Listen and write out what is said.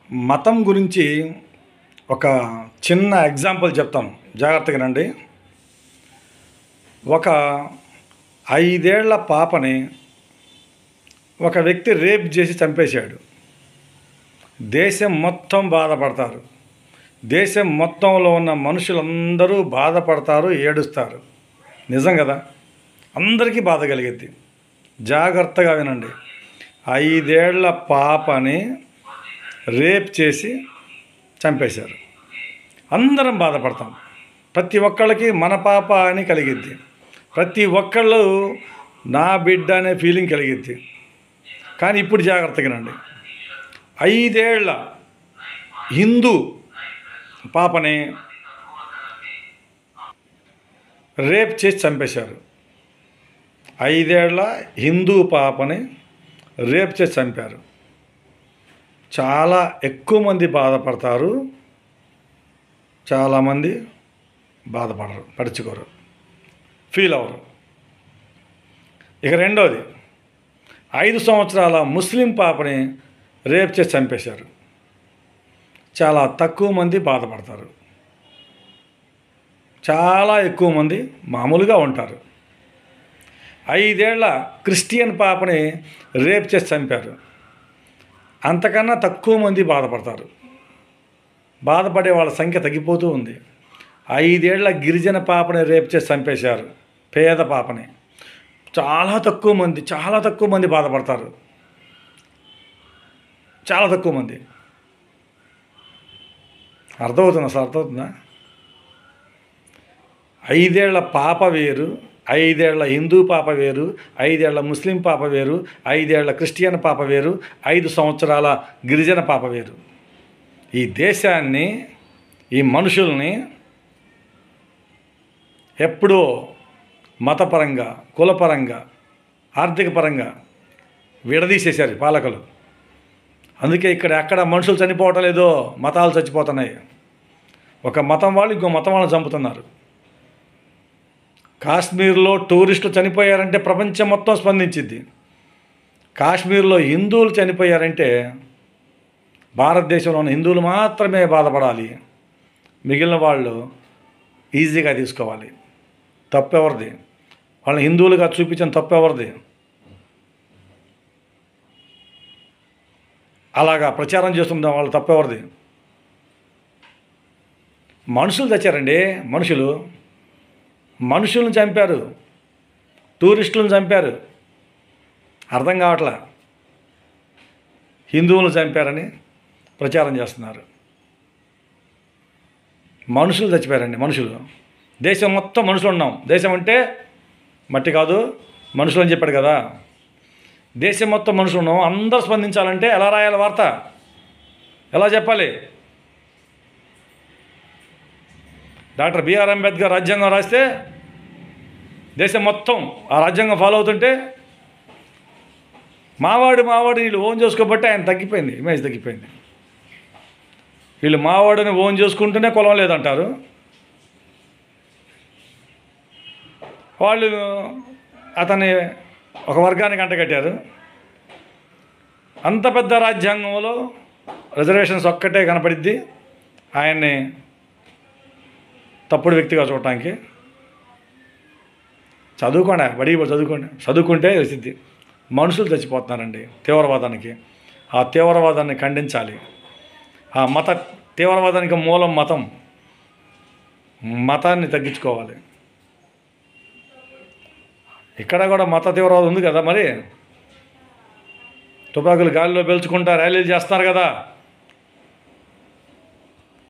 మతం గురించి ఒక చిన్న ఎగ్జాంపుల్ చెప్తాను, జాగ్రత్తగా రండి. ఒక 5 ఏళ్ల పాపని ఒక వ్యక్తి రేప్ చేసి చంపేశాడు. దేశం మొత్తం బాధపడతారు. దేశం మొత్తంలో ఉన్న మనుషులందరూ బాధపడతారు, ఏడుస్తారు. నిజం కదా, అందరికీ బాధ కలిగిద్ది. జాగ్రత్తగా వినండి. 5 ఏళ్ల పాపని రేప్ చేసి చంపేశారు. అందరం బాధపడతాం. ప్రతి ఒక్కళ్ళకి మన పాప అని కలిగిద్ది. ప్రతి ఒక్కళ్ళు నా బిడ్డ అనే ఫీలింగ్ కలిగిద్ది. కానీ ఇప్పుడు జాగ్రత్తగా రండి. 5 ఏళ్ల హిందూ పాపని రేప్ చేసి చంపేశారు. 5 ఏళ్ల హిందూ పాపని రేప్ చేసి చంపారు. చాలా ఎక్కువ మంది బాధపడతారు, చాలామంది బాధపడరు, పడుచుకోరు, ఫీల్ అవ్వరు. ఇక రెండోది, 5 సంవత్సరాల ముస్లిం పాపని రేప్ చేసి చంపేశారు. చాలా తక్కువ మంది బాధపడతారు, చాలా ఎక్కువ మంది మామూలుగా ఉంటారు. 5 ఏళ్ల క్రిస్టియన్ పాపని రేప్ చేసి చంపారు. అంతకన్నా తక్కువ మంది బాధపడతారు. బాధపడే వాళ్ళ సంఖ్య తగ్గిపోతూ ఉంది. 5 ఏళ్ల గిరిజన పాపని రేప్ చేసి చంపేశారు, పేద పాపని. చాలా తక్కువ మంది బాధపడతారు, చాలా తక్కువ మంది. అర్థమవుతుందా? 5 ఏళ్ల పాప వేరు, 5 ఏళ్ల హిందూ పాప వేరు, 5 ఏళ్ల ముస్లిం పాప వేరు, 5 ఏళ్ల క్రిస్టియన్ పాప వేరు, 5 సంవత్సరాల గిరిజన పాప వేరు. ఈ దేశాన్ని, ఈ మనుషుల్ని ఎప్పుడో మతపరంగా, కులపరంగా, ఆర్థిక పరంగా విడదీసేశారు పాలకులు. అందుకే ఇక్కడ ఎక్కడ మనుషులు చనిపోవటం లేదో, మతాలు చచ్చిపోతున్నాయి. ఒక మతం వాళ్ళు ఇంకో మతం వాళ్ళని చంపుతున్నారు. కాశ్మీర్లో టూరిస్టులు చనిపోయారంటే ప్రపంచం మొత్తం స్పందించింది. కాశ్మీర్లో హిందువులు చనిపోయారంటే భారతదేశంలో ఉన్న హిందువులు మాత్రమే బాధపడాలి, మిగిలిన వాళ్ళు ఈజీగా తీసుకోవాలి. తప్పెవరిది? వాళ్ళని హిందువులుగా చూపించిన తప్పెవరిది? అలాగా ప్రచారం చేస్తున్న వాళ్ళు తప్పెవరిది? మనుషులు తెచ్చారండి, మనుషులను చంపారు, టూరిస్టులను చంపారు. అర్థం కావట్లా. హిందువులను చంపారని ప్రచారం చేస్తున్నారు. మనుషులు చచ్చిపోయారండి, మనుషులు. దేశం మొత్తం మనుషులు ఉన్నాం. దేశం అంటే మట్టి కాదు, మనుషులు అని చెప్పాడు కదా. దేశం మొత్తం మనుషులు ఉన్నాం. అందరూ స్పందించాలంటే ఎలా రాయాలి వార్త? ఎలా చెప్పాలి? డాక్టర్ బిఆర్ అంబేద్కర్ రాజ్యాంగం రాస్తే దేశం మొత్తం ఆ రాజ్యాంగం ఫాలో అవుతుంటే మావాడు వీళ్ళు ఓన్ చేసుకోబట్టి ఆయన తగ్గిపోయింది, ఇమేజ్ తగ్గిపోయింది. వీళ్ళు మావాడిని ఓన్ చేసుకుంటూనే కులం లేదంటారు. వాళ్ళు అతన్ని ఒక వర్గానికి అంటగట్టారు. అంత పెద్ద రాజ్యాంగంలో రిజర్వేషన్స్ ఒక్కటే కనపడిద్ది ఆయన్ని తప్పుడు వ్యక్తిగా చూడటానికి. చదువుకుంటే తెలిసిద్ది. మనుషులు చచ్చిపోతున్నారండి తీవ్రవాదానికి. ఆ తీవ్రవాదాన్ని ఖండించాలి. ఆ తీవ్రవాదానికి మూలం మతాన్ని తగ్గించుకోవాలి. ఇక్కడ కూడా మత తీవ్రవాదం ఉంది కదా. మరి తుపాకులు గాలిలో పేల్చుకుంటా ర్యాలీలు చేస్తున్నారు కదా.